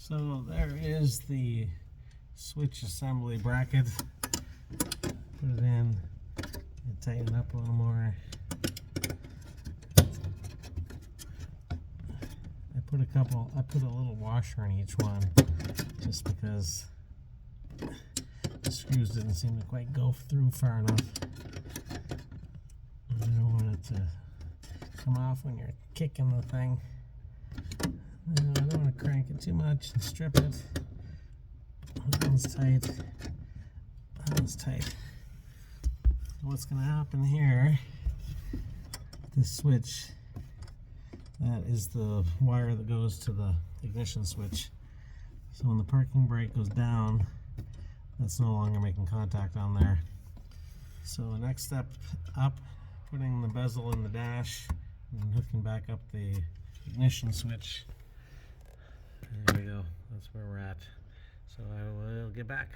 So there is the switch assembly bracket. Put it in and tighten it up a little more. I put a little washer in each one just because the screws didn't seem to quite go through far enough. I don't want it to come off when you're kicking the thing. I don't want to crank it too much and strip it. That one's tight. That one's tight. What's going to happen here, this switch, that is the wire that goes to the ignition switch. So when the parking brake goes down, that's no longer making contact on there. So next step up, putting the bezel in the dash and hooking back up the ignition switch. There we go, that's where we're at. So I will get back.